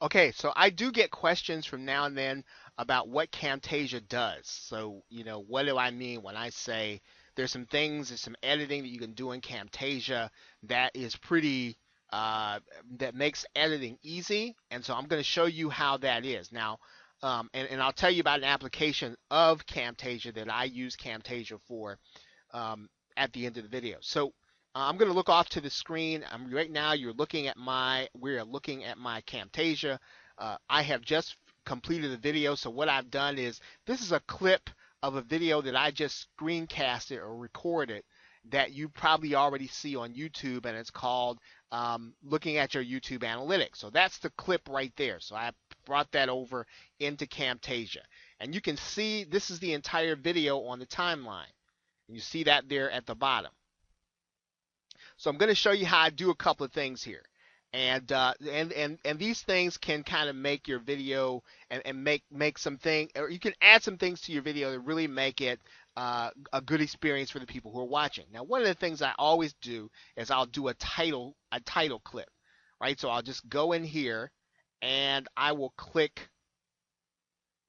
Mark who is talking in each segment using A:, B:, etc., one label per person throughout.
A: Okay, so I do get questions from now and then about what Camtasia does. So, what do I mean when I say there's some editing that you can do in Camtasia that is pretty, uh, that makes editing easy. And so I'm going to show you how that is. Now, and I'll tell you about an application of Camtasia that I use Camtasia for at the end of the video. So I'm going to look off to the screen. Right now we're looking at my Camtasia. I have just completed the video. So what I've done is this is a clip of a video that I just screencasted or recorded that you probably already see on YouTube, and it's called looking at your YouTube analytics. So that's the clip right there. So I brought that over into Camtasia. And you can see this is the entire video on the timeline. You see that there at the bottom. So I'm going to show you how I do a couple of things here. And these things can kind of make your video and make something, or you can add some things to your video to really make it a good experience for the people who are watching. Now, one of the things I always do is I'll do a title clip, right? So I'll just go in here and I will click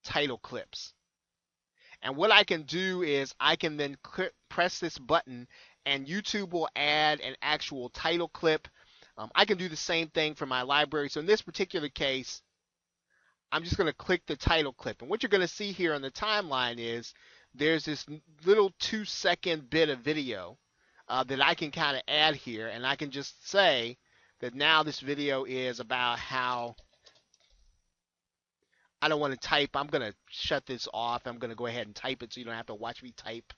A: title clips. And what I can do is I can then press this button and YouTube will add an actual title clip. I can do the same thing for my library. So in this particular case, I'm just going to click the title clip. And what you're going to see here on the timeline is there's this little 2-second bit of video that I can kind of add here. And I can just say that now this video is about how I don't want to type. I'm going to shut this off. I'm going to go ahead and type it so you don't have to watch me type.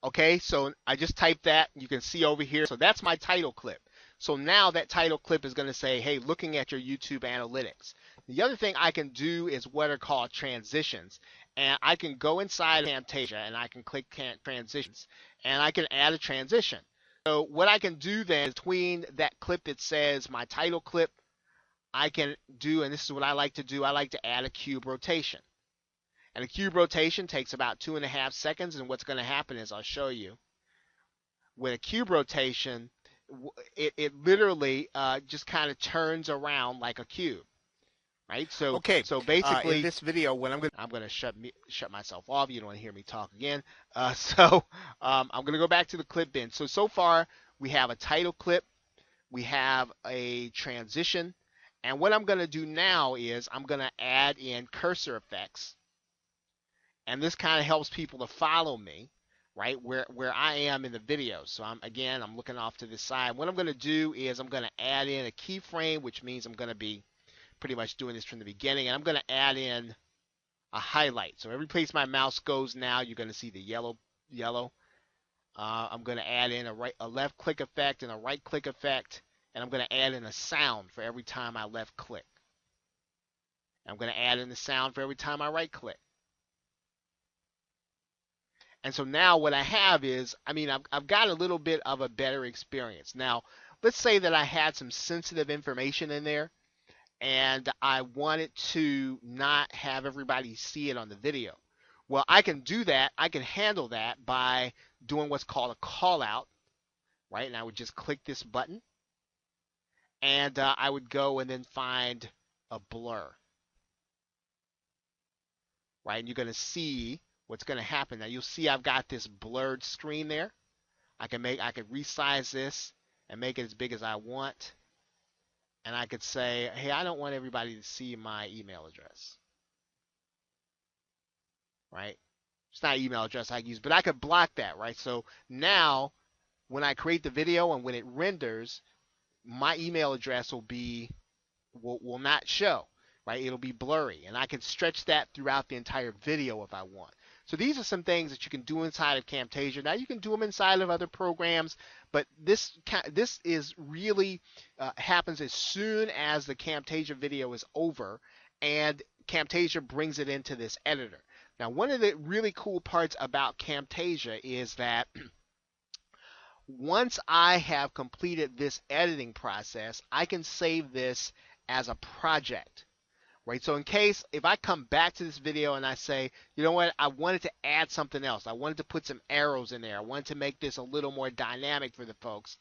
A: Okay, so I just typed that. You can see over here. So that's my title clip. So now that title clip is going to say, hey, looking at your YouTube analytics. The other thing I can do is what are called transitions. And I can go inside Camtasia and I can click transitions. And I can add a transition. So what I can do then is between that clip that says my title clip, I can do, and this is what I like to do, I like to add a cube rotation. And a cube rotation takes about 2.5 seconds, and what's going to happen is I'll show you. With a cube rotation, it literally just kind of turns around like a cube, right? So
B: Okay,
A: so basically,
B: in this video, what
A: I'm going to shut myself off. You don't want to hear me talk again. So I'm going to go back to the clip bin. So far, we have a title clip. We have a transition. And what I'm going to do now is I'm going to add in cursor effects. And this kind of helps people to follow me, right, where I am in the video. So I'm looking off to the side. What I'm going to do is I'm going to add in a keyframe, which means I'm going to be pretty much doing this from the beginning. And I'm going to add in a highlight. So every place my mouse goes now, you're going to see the yellow. I'm going to add in a left click effect and a right click effect. And I'm going to add in a sound for every time I left click. I'm going to add in the sound for every time I right click. And so now what I have is, I've got a little bit of a better experience. Now, let's say that I had some sensitive information in there and I wanted to not have everybody see it on the video. Well, I can do that. I can handle that by doing what's called a call out, right? And I would just click this button and I would go and then find a blur, right? And you're going to see what's going to happen. Now you'll see I've got this blurred screen there. I can resize this and make it as big as I want. And I could say, hey, I don't want everybody to see my email address. Right? It's not email address I use, but I could block that, right? So now when I create the video and when it renders, my email address will not show, right? It'll be blurry, and I can stretch that throughout the entire video if I want. So these are some things that you can do inside of Camtasia. Now you can do them inside of other programs, but this is really happens as soon as the Camtasia video is over, and Camtasia brings it into this editor. Now one of the really cool parts about Camtasia is that once I have completed this editing process, I can save this as a project, right? So in case, if I come back to this video and I say, you know what, I wanted to add something else. I wanted to put some arrows in there. I wanted to make this a little more dynamic for the folks.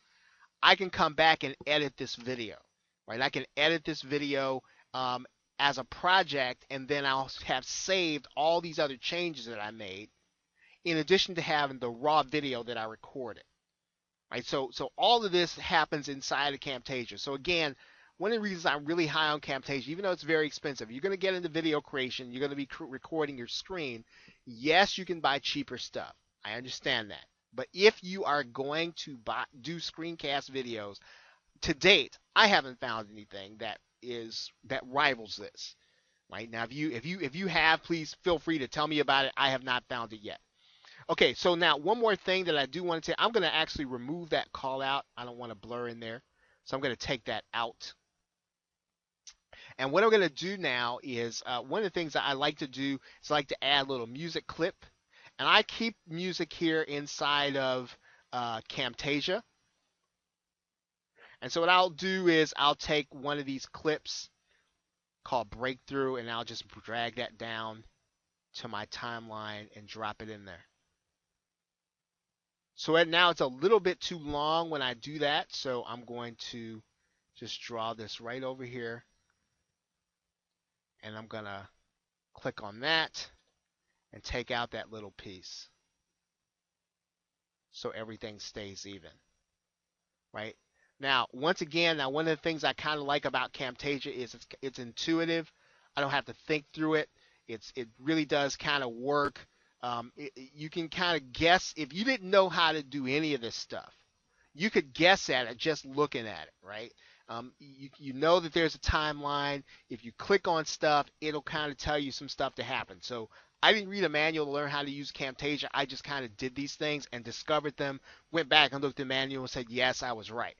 A: I can come back and edit this video, right? I can edit this video um, as a project, and then I'll have saved all these other changes that I made, in addition to having the raw video that I recorded. Right? So all of this happens inside of Camtasia. So again, one of the reasons I'm really high on Camtasia, even though it's very expensive, you're going to get into video creation, you're going to be recording your screen. Yes, you can buy cheaper stuff. I understand that. But if you are going to do screencast videos, to date, I haven't found anything that rivals this. Right now, if you have, please feel free to tell me about it. I have not found it yet. Okay, so now one more thing that I do want to say, I'm going to actually remove that call out. I don't want to blur in there. So I'm going to take that out. And what I'm going to do now is one of the things that I like to do is I like to add a little music clip. And I keep music here inside of Camtasia. And so what I'll do is I'll take one of these clips called Breakthrough, and I'll just drag that down to my timeline and drop it in there. So right now it's a little bit too long when I do that, so I'm going to just draw this right over here, and I'm going to click on that and take out that little piece so everything stays even, right? Now, once again, one of the things I kind of like about Camtasia is it's intuitive. I don't have to think through it. It really does kind of work. You can kind of guess if you didn't know how to do any of this stuff. You could guess at it just looking at it, right? You know that there's a timeline. If you click on stuff, it'll kind of tell you some stuff to happen. So I didn't read a manual to learn how to use Camtasia. I just kind of did these things and discovered them, went back and looked at the manual and said, yes, I was right.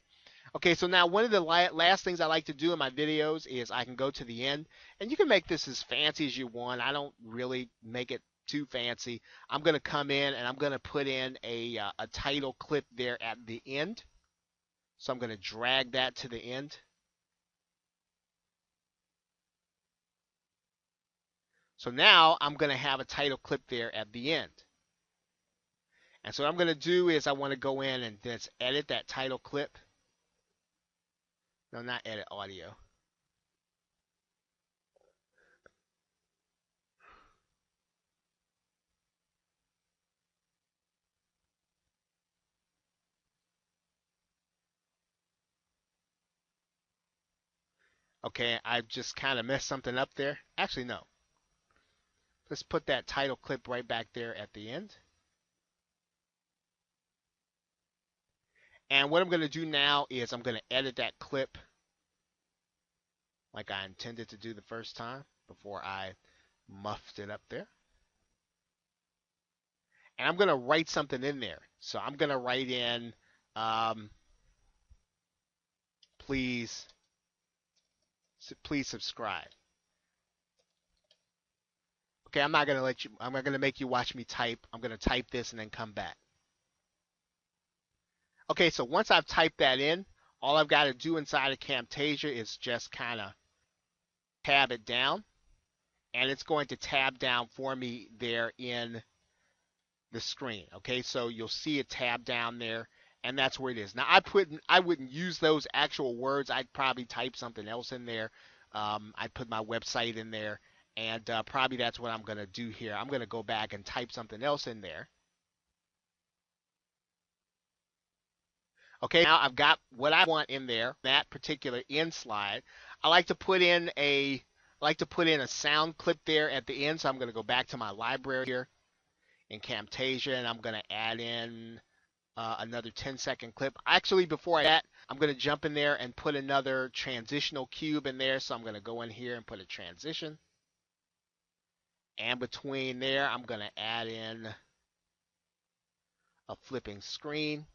A: Okay, so now one of the last things I like to do in my videos is I can go to the end, and you can make this as fancy as you want. I don't really make it too fancy. I'm going to come in and I'm going to put in a title clip there at the end. So I'm going to drag that to the end. So now I'm going to have a title clip there at the end. And so what I'm going to do is I want to go in and just edit that title clip. No, not edit audio. Okay, I just kind of messed something up there. Actually, no. Let's put that title clip right back there at the end. And what I'm going to do now is I'm going to edit that clip like I intended to do the first time before I muffed it up there. And I'm going to write something in there. So I'm going to write in, please subscribe. Okay, I'm not going to make you watch me type. I'm going to type this and then come back. Okay, so once I've typed that in, all I've got to do inside of Camtasia is just kind of tab it down, and it's going to tab down for me there in the screen. Okay, so you'll see a tab down there, and that's where it is. Now I wouldn't use those actual words. I'd probably type something else in there. I'd put my website in there, and probably that's what I'm going to do here. I'm going to go back and type something else in there. Okay, now I've got what I want in there, that particular end slide. I like to put in a sound clip there at the end, so I'm going to go back to my library here in Camtasia, and I'm going to add in another 10-second clip. Actually, before that, I'm going to jump in there and put another transitional cube in there, so I'm going to go in here and put a transition. And between there, I'm going to add in a flipping screen.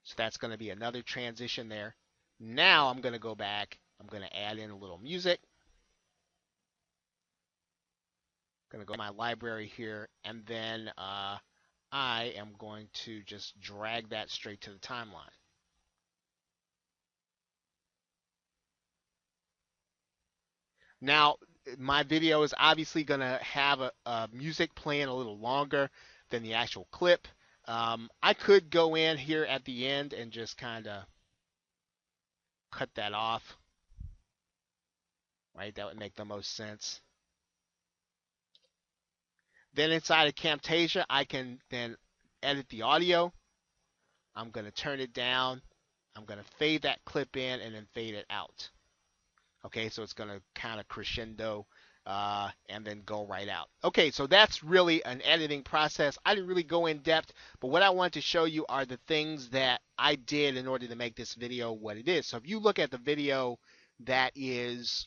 A: So that's going to be another transition there. Now I'm going to go back. I'm going to add in a little music. I'm going to go to my library here, and then I am going to just drag that straight to the timeline. Now, my video is obviously going to have a music playing a little longer than the actual clip. I could go in here at the end and just kind of cut that off. Right, that would make the most sense. Then inside of Camtasia, I can then edit the audio. I'm going to turn it down. I'm going to fade that clip in and then fade it out. Okay, so it's going to kind of crescendo and then go right out. Okay, so that's really an editing process. I didn't really go in depth, but what I wanted to show you are the things that I did in order to make this video what it is. So if you look at the video that is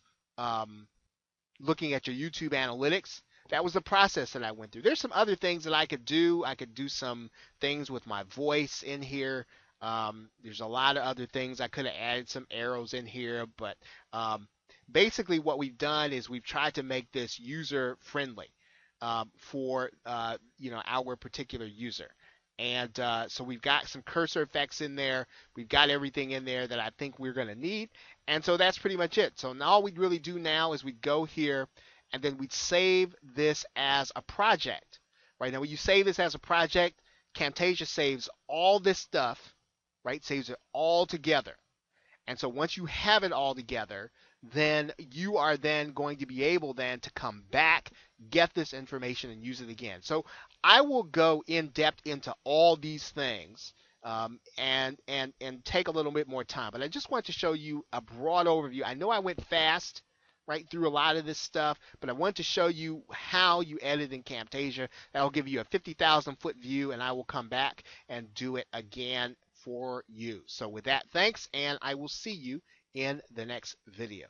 A: looking at your YouTube analytics, that was the process that I went through. There's some other things that I could do. I could do some things with my voice in here. There's a lot of other things. I could have added some arrows in here, but basically what we've done is we've tried to make this user friendly for our particular user. And so we've got some cursor effects in there. We've got everything in there that I think we're going to need. And so that's pretty much it. So now all we really do now is we go here and then we save this as a project. Right now when you save this as a project, Camtasia saves all this stuff, right? Saves it all together. And so once you have it all together, then you are then going to be able then to come back, get this information and use it again. So I will go in depth into all these things and take a little bit more time. But I just want to show you a broad overview. I know I went fast right through a lot of this stuff, but I want to show you how you edit in Camtasia. That'll give you a 50,000 foot view, and I will come back and do it again for you. So with that, thanks, and I will see you in the next video.